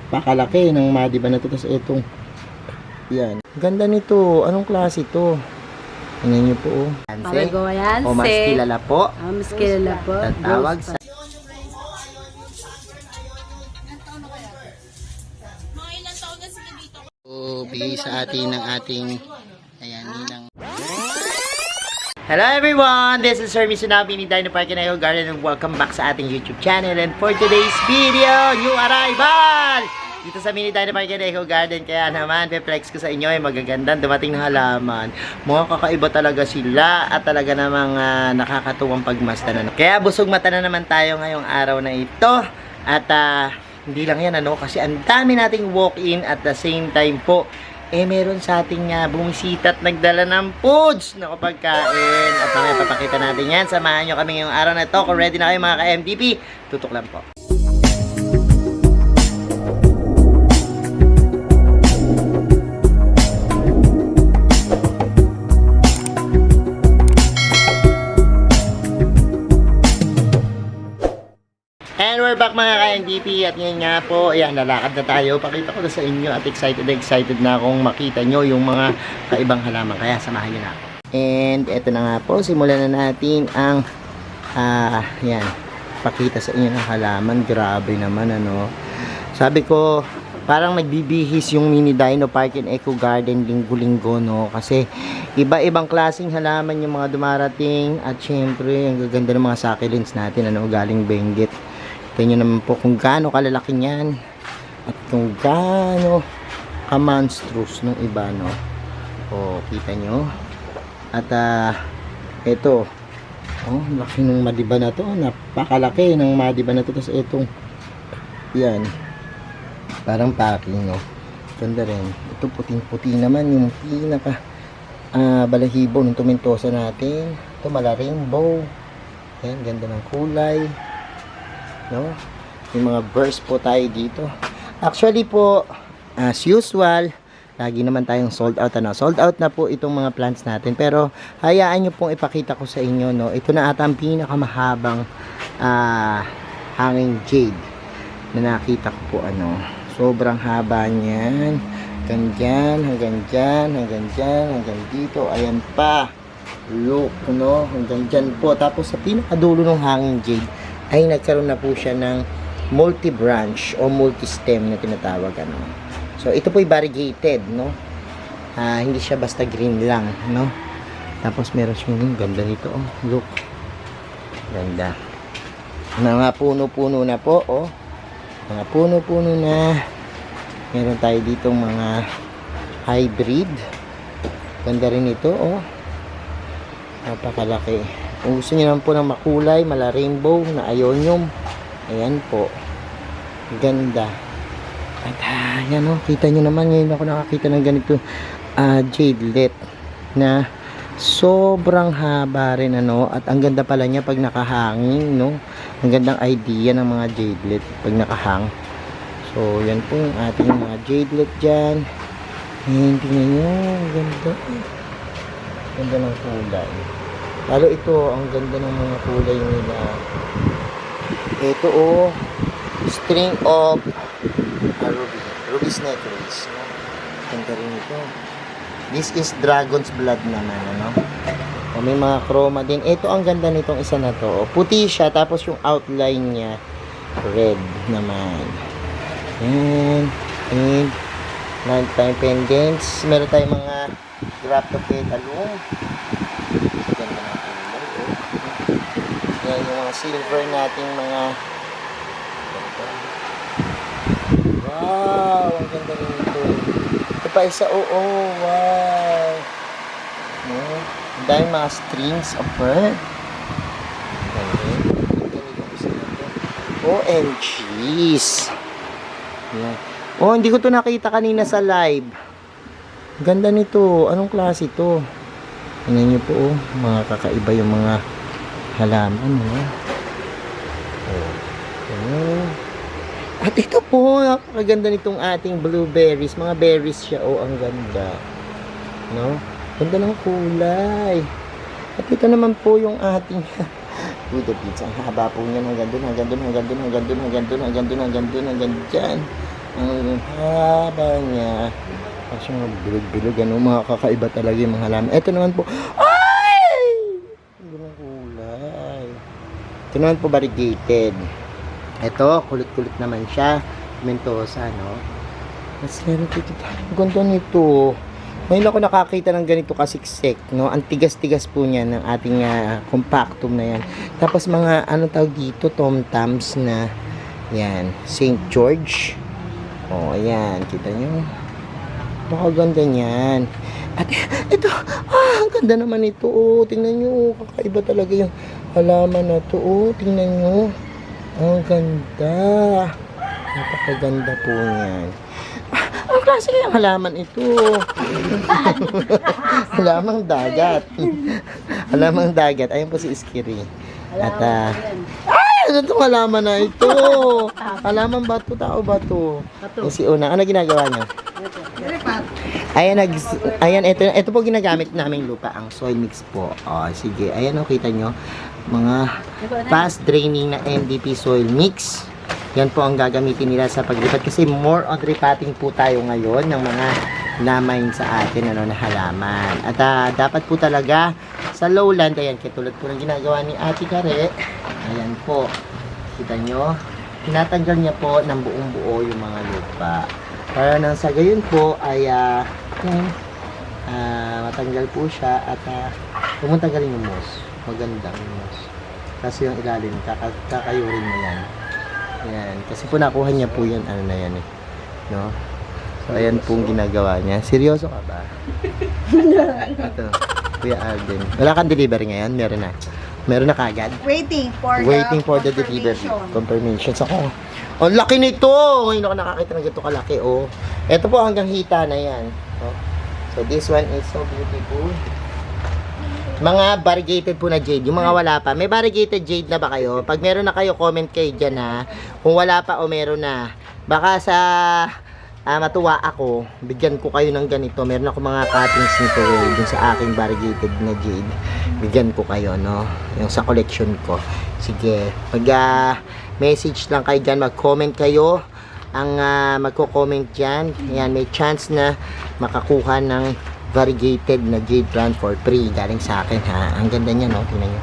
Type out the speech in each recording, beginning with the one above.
napakalaki ng madiba na to. Tapos itong, yan. Ganda nito. Anong klase to? Tingnan nyo po, oh. Palago yan, O mas kilala po. mas kilala po. Tatawag sa... So, bigay sa atin ng ating... Ayan, nilang... Hello everyone! This is Sir Misunabi ni Dino Park and Eco Garden and welcome back sa ating YouTube channel. And for today's video, new arrival! Dito sa Mini Dino Park and Eco Garden. Kaya naman, pe-flex ko sa inyo ay magagandang dumating na halaman. Mukhang kakaiba talaga sila at talaga namang nakakatuwang pagmasdan. Kaya busog mata na naman tayo ngayong araw na ito. At hindi lang yan kasi ang dami nating walk-in at the same time po meron sa ating bumisita at nagdala ng foods na pagkain. At mamaya papakita natin yan. Samahan nyo kami ngayong araw na ito. Kung ready na kayo mga ka-MDP, tutok lang po. And we're back mga ka-NDP at ngayon nga po, ayan, lalakad na tayo. Pakita ko na sa inyo at excited na akong makita nyo yung mga kaibang halaman. Kaya samahan nyo na ako. And eto na nga po, simulan na natin ang, ayan, pakita sa inyo ng halaman. Grabe naman, Sabi ko, parang nagbibihis yung Mini Dino Park and Eco Garden linggo-linggo, Kasi iba-ibang klaseng halaman yung mga dumarating. At syempre, ang gaganda ng mga succulents natin, galing Benguet. Tingnan nyo naman po kung gaano kalalaki niyan at kung gaano ka-monstrous nung iba, O, kita nyo. At, ito. Oh, laki ng madiba na to. Napakalaki ng madiba na to. Tapos itong, yan. Parang packing, Ganda rin. Ito puting-puti naman. Yung pinaka, balahibo ng tumintosa natin. Ito, mala rainbow. Yan, ganda ng kulay. Yung mga burst po tayo dito. Actually po, as usual, lagi naman tayong sold out. Sold out na po itong mga plants natin. Pero hayaan nyo pong ipakita ko sa inyo. Ito na ata ang pinakamahabang hanging jade na nakita ko po. Sobrang haba niyan. Hanggang dyan, hanggang dyan, hanggang dyan, hanggang dito. Ayan pa. Look, hanggang dyan po. Tapos sa pinakadulo ng hanging jade ay nagkaroon na po siya ng multi-branch o multi-stem na tinatawag. So, ito po ay variegated, hindi siya basta green lang, Tapos, meron siyang ganda nito, Look. Ganda. Mga puno-puno na po, Mga puno-puno na. Meron tayo ditong mga hybrid. Ganda rin ito, Napakalaki. Kung gusto niyo naman po ng makulay, mala rainbow, na ionium, ayan po. Ganda. At yan kita nyo naman, ngayon ako nakakita ng ganito jadelet na sobrang haba rin, at ang ganda pala niya pag nakahangin, Ang gandang idea ng mga jadelet pag nakahang. So, yan po yung ating mga jadelet dyan. Ayan, tingnan nyo, ganda. Ganda ng kulay. Lalo ito, ang ganda ng mga kulay nila. Ito, string of ruby snake race. Ganda rin ito. This is dragon's blood naman, May mga chroma din. Ito, ang ganda nitong isa na to. Puti siya, tapos yung outline niya, red naman. And nighttime pendants. Meron tayong mga drop to petalum. Ganda ng kulay, Yan yung mga silver nating mga, wow, ang ganda rin ito. Ito pa isa, wow. Ang daming mga strings of pearl. OMGs. Yan. Hindi ko to nakita kanina sa live. Ganda nito. Anong klase ito? Tingnan nyo po, mga kakaiba yung mga halaman, At ito po, napakaganda nitong ating blueberries. Mga berries siya, ang ganda. Ganda ng kulay. At ito naman po yung ating Buddha pizza. Ang haba po niyan, hanggang dun, hanggang dun, hanggang dun, hanggang dun, hanggang dun, hanggang dun, hanggang dun, hanggang dyan. Ang haba niya. Kasi mga bilog-bilog, ano, mga kakaiba talaga yung mga halaman. Ito naman po, ay! Ang gandang kulay. Ito naman po variegated. Ito, kulit-kulit naman siya. Mentosa, no? Mas meron dito. Ang ganda nito. Ngayon ako nakakita ng ganito kasiksik, no? Ang tigas-tigas po niya ng ating compactum na yan. Tapos mga, ano tawag dito, tom-toms na, yan, St. George. O, ayan, kita nyo. Napakaganda niyan. At ito, ang ganda naman ito. Oh, tingnan nyo, kakaiba talaga yung halaman na to. Oh, tingnan nyo. Ang ganda. Napakaganda po niyan. Ang klase kayang halaman ito. Halamang dagat. Halamang dagat. Ayun po si Iskiri. At, ano itong halaman na ito? Halaman ba ito? Tao ba ito? Yung si Una. Ano ginagawa niya? Ayan, ito po ginagamit naming lupa, ang soil mix po. O, sige, ayan o, kita nyo. Mga fast draining na NDP soil mix. Yan po ang gagamitin nila sa paglipat. Kasi more on repotting po tayo ngayon ng mga lamay sa atin, ano, na halaman. At dapat po talaga sa lowland, ayan, katulad po ng ginagawa ni Ate Kare. Ayan po, kita nyo. Tinatanggal niya po ng buong buo yung mga lupa. Para nang sa gayon po ay matanggal po siya at pumuntagalin yung moss. Magandang moss. Kasi yung ilalim, kakayurin mo yan. Ayan. Kasi po nakuha niya po yan, ano na yan eh. No? So ayan pong ginagawa niya. Seryoso ka ba? Ito, Kuya Alden. Wala kang delivery ngayon? Meron na. Meron na kagad? Waiting for the delivery. Confirmation. So, ang laki nito! Ngayon ako nakakita ng ganito kalaki, oh. Ito po hanggang hita na yan. Oh. So, this one is so beautiful. Mga variegated po na jade. Yung mga wala pa. May variegated jade na ba kayo? Pag meron na kayo, comment kayo dyan, ha. Kung wala pa o meron na. Baka sa matuwa ako, bigyan ko kayo ng ganito. Meron ako mga cuttings nito, eh, dun sa aking variegated na jade. Bigyan ko kayo, no? Yung sa collection ko. Sige. Pag message lang kayo dyan, mag-comment kayo. Ang magko-comment dyan, ayan, may chance na makakuha ng variegated na jade plant for free galing sa akin, ha. Ang ganda niya, no? Tingnan nyo.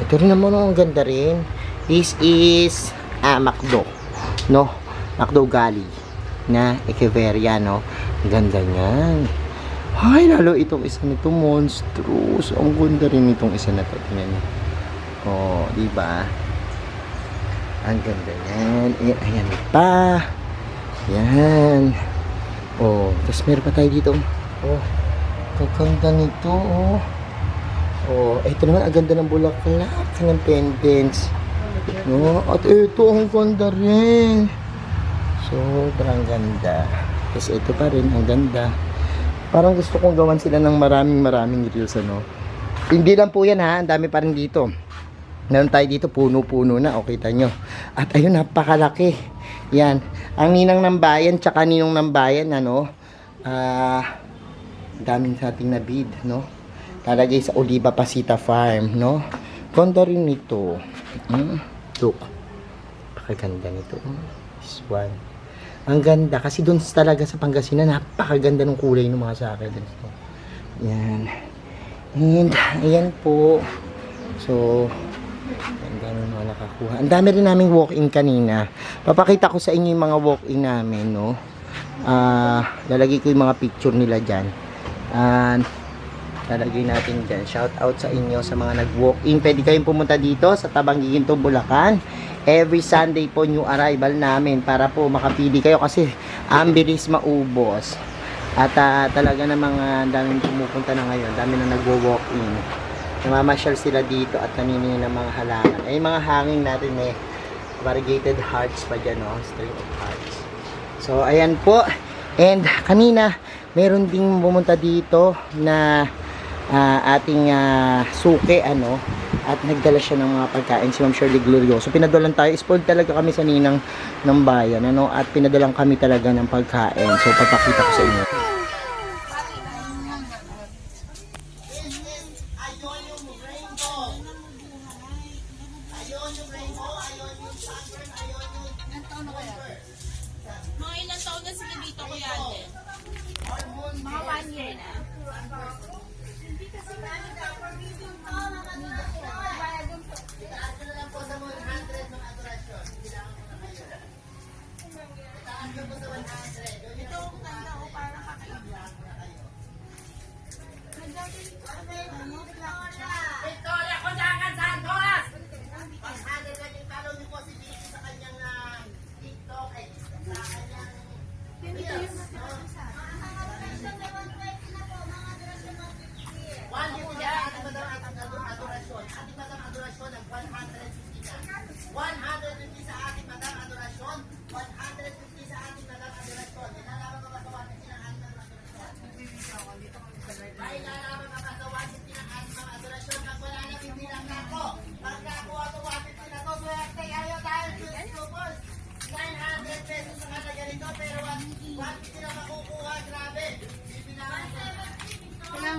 Ito rin naman, ang ganda rin. This is Macdo, no? Macdo Gali na Echeveria, no? Ang ganda niyan. Ay, lalo itong isa nito, monstrous. Ang ganda rin itong isa na to. Tingnan nyo. Oh, diba? Ang ganda yan. Ayan pa. Yan. Oh, tapos meron pa tayo dito. Oh, kaganda nito. Oh, oh, ito naman, ang ganda ng bulaklak ng pendants. No? At ito, ang ganda rin. Sobrang ganda. Tapos ito pa rin, ang ganda. Parang gusto kong gawan sila ng maraming reels, ano. Hindi lang po yan, ha. Ang dami pa rin dito. Meron tayo dito, puno-puno na. O, kita nyo. At ayun, napakalaki. Yan. Ang ninang ng bayan, tsaka ninong ng bayan, ano. Daming sa ating nabid, no. Talagay sa Oliva Pasita Farm, no. Ganda rin nito. Look. Napakaganda nito. This one. Ang ganda. Kasi doon talaga sa Pangasinan, napakaganda ng kulay ng mga sa akin. Yan. And, ayan po. So, ang dami mga nakakuha. Ang dami rin naming walk-in kanina. Papakita ko sa inyo yung mga walk-in namin, no. Lalagay ko yung mga picture nila dyan. Lalagay natin dyan. Shout out sa inyo sa mga nag-walk-in. Pwede kayong pumunta dito sa Tabang Giginto, Bulacan. Every Sunday po new arrival namin para po makapili kayo kasi ang bilis maubos. At talaga namang daming pumupunta na ngayon. Dami na nagwo-walk-in. Namamasyal sila dito at namimili ng mga halaman. Ay, mga hanging natin may variegated hearts pa dyan, no? String of hearts. So, ayan po. And kanina, meron ding pumunta dito na ating suke, ano, at nagdala siya ng mga pagkain, si Ma'am Shirley Glorioso. Pinadalan tayo, spoiled talaga kami sa ninang ng bayan, ano, at pinadalan kami talaga ng pagkain. So, papakita ko sa inyo. gusto ko yan. Mga 1 year na. Victoria Condangan Santos! 100 lang yung follow niyo po si Vicky sa kanyang TikTok ay sa kanyang videos. One year niya, ating madam adorasyon. Ating madam adorasyon ng 150 na. 150 sa ating madam adorasyon. 150 sa ating madam adorasyon. Nilalaman ko ba sa 150 ng ating madam adorasyon? Ay, nilalaman ka ba sa 150 ng ating madam adorasyon? Pag wala na, bibilang na ako. Pag nakuha ko 150 na to, swerte ayaw tayo super. 900 pesos sa kanya ganito, pero 150 na makukuha, grabe. Bibilangan ko.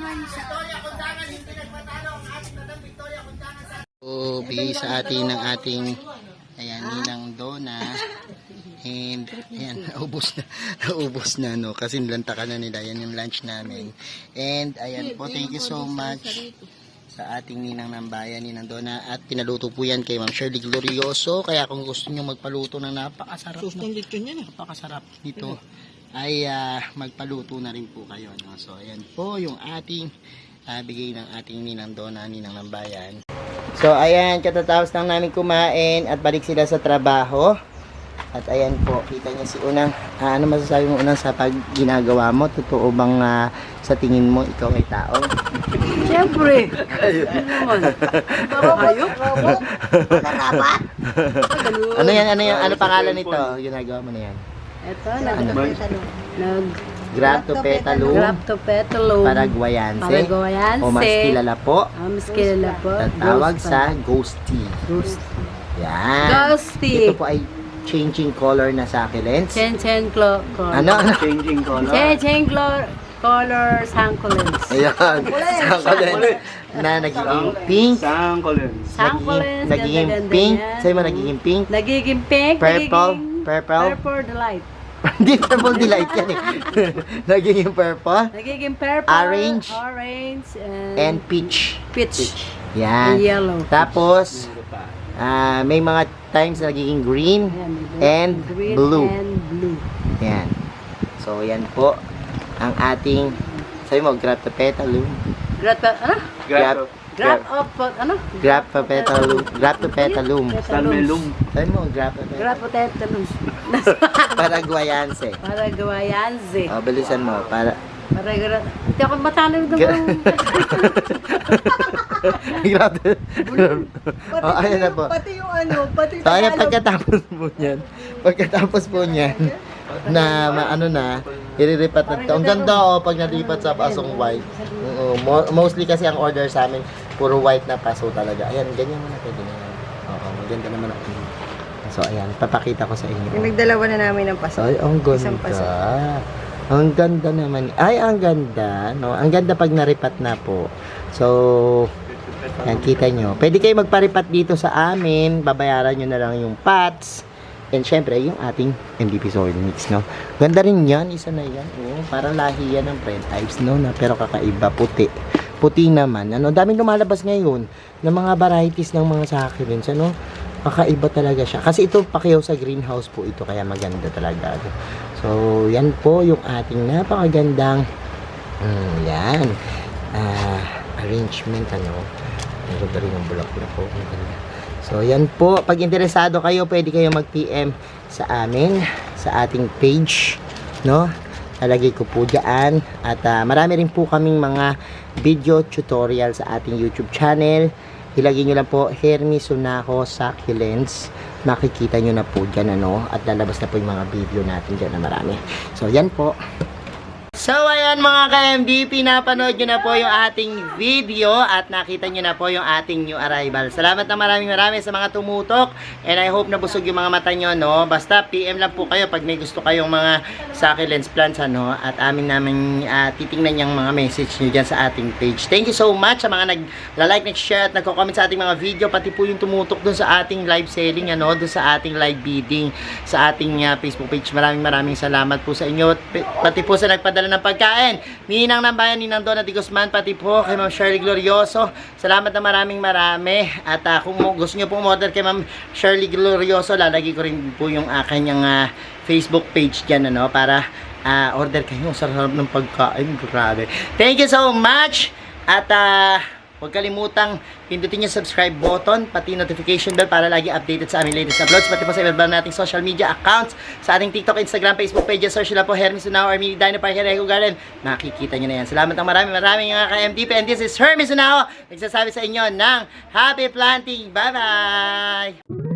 Victoria Condangan, hindi nagpatalo ang ating madam Victoria Condangan sa... bigay sa atin ng ating ayan, Ninang Donna. And ayan, naubos na no, kasi nilantakan na nila, yan yung lunch namin. And ayan po, thank you so much sa ating Ninang ng Bayan, Ninang Donna. At pinaluto po yan kay Ma'am Shirley Glorioso, kaya kung gusto nyo magpaluto ng napakasarap napakasarap nito, ay magpaluto na rin po kayo, no? So ayan po yung ating bigay ng ating Ninang Donna, Ninang ng Bayan. So ayan, katatapos lang namin kumain at balik sila sa trabaho. At ayan po, kita niya si Unang. Ano masasabi mo, Unang, sa pag ginagawa mo? Totoo bang sa tingin mo ikaw ay tao? Siyempre. Ayok. Narapat. Ano yan? Ano pangalan nito? Ginagawa mo na yan? Ito, Grab to Petalum. Grab to Petalum. Paraguayanse. Paraguayanse. O mas kilala po. Mas kilala po. Tatawag sa Ghost Tea. Ghost. Yan. Ghost Tea. Ito po ay changing color na succulents. Chen color. Ano? Changing color. Chen color succulents. Ayan. Succulents. Na nagiging pink. Succulents. Succulents. Nagiging ganda-ganda pink. yan. Sa'yo mo nagiging pink. Nagiging pink. Purple. Purple delight. Hindi purple delight yan eh. Nagiging purple. Nagiging purple. Orange. And peach. peach. Yan. And yellow. Tapos, may mga times na nagiging green and Green blue. and blue. Yan. So, yan po ang ating, sabi mo, grab to petalum. Grab ano? Grab Ano? Grab to petalum. Grab to petalum. Salmelum. Sabi mo, grab to petalum. Grab potato. Paraguayanse. Paraguayanse. O, bilisan mo. Hindi ako matalo doon. Grabe. Oh, ayun na po. Pati yung ano, pati So, ayan, pagkatapos po niyan, na ano na, iriripat na ito. Ang ganda pag nalipat sa pasong white. Oo, mostly kasi ang order sa amin, puro white na paso talaga. Ayan, ganyan mo na pwede na yan. Oo, maganda naman ako. So, ayan, papakita ko sa inyo. Yung nagdalawa na namin ng paso. Ay, ang Isang paso. ganda. Ang ganda naman. Ay, ang ganda. No? Ang ganda pag naripat na po. So, yan, kita nyo. Pwede kayo magparipat dito sa amin. Babayaran nyo na lang yung pots. And syempre, yung ating MVP soil mix, no? Ganda rin yan. Isa na yan. Oh, parang lahi yan ng French types, no? Na, pero kakaiba, puti. Puti naman. Ano? Daming lumalabas ngayon ng mga varieties ng mga succulents, ano? Kakaiba talaga siya. Kasi ito, pakiyaw sa greenhouse po ito. Kaya maganda talaga. So, yan po yung ating napakagandang yan. Arrangement, ano? Ang ganda rin ng bulaklak po. Ang ganda. So, yan po. Pag interesado kayo, pwede kayo mag-PM sa amin, sa ating page, no? Nalagay ko po dyan. At marami rin po kaming mga video tutorial sa ating YouTube channel. Ilagay nyo lang po, Hermes Sunaco Succulents. Makikita nyo na po dyan, ano? At lalabas na po yung mga video natin dyan na marami. So, yan po. So, ayan mga ka-MDP, napanood nyo na po yung ating video at nakita nyo na po yung ating new arrival. Salamat na maraming sa mga tumutok and I hope na busog yung mga mata nyo, no? Basta PM lang po kayo pag may gusto kayong mga succulents plants, ano? At namin titingnan yung mga message nyo dyan sa ating page. Thank you so much sa mga nag-like, nag-share at nagko-comment sa ating mga video, pati po yung tumutok dun sa ating live selling, ano? Dun sa ating live bidding sa ating Facebook page. Maraming salamat po sa inyo. Pati po sa nagpadala ng pagkain. Ninang ng Bayan, Ninang Donna Di Guzman, pati po kay Ma'am Shirley Glorioso. Salamat na maraming. At kung gusto nyo pong order kay Ma'am Shirley Glorioso, lalagay ko rin po yung kanyang Facebook page dyan, ano, para order kayo. Sarap ng pagkain. Grabe. Thank you so much. At huwag kalimutang pindutin yung subscribe button, pati notification bell para lagi updated sa aming latest uploads, pati po sa iba nating social media accounts, sa ating TikTok, Instagram, Facebook pages. Search nila po Hermes Unao or Mini Dino Park Eco Garden. Nakikita nyo na yan. Salamat ng maraming mga ka-MDP, and this is Hermes Unao nagsasabi sa inyo ng Happy Planting. Bye-bye!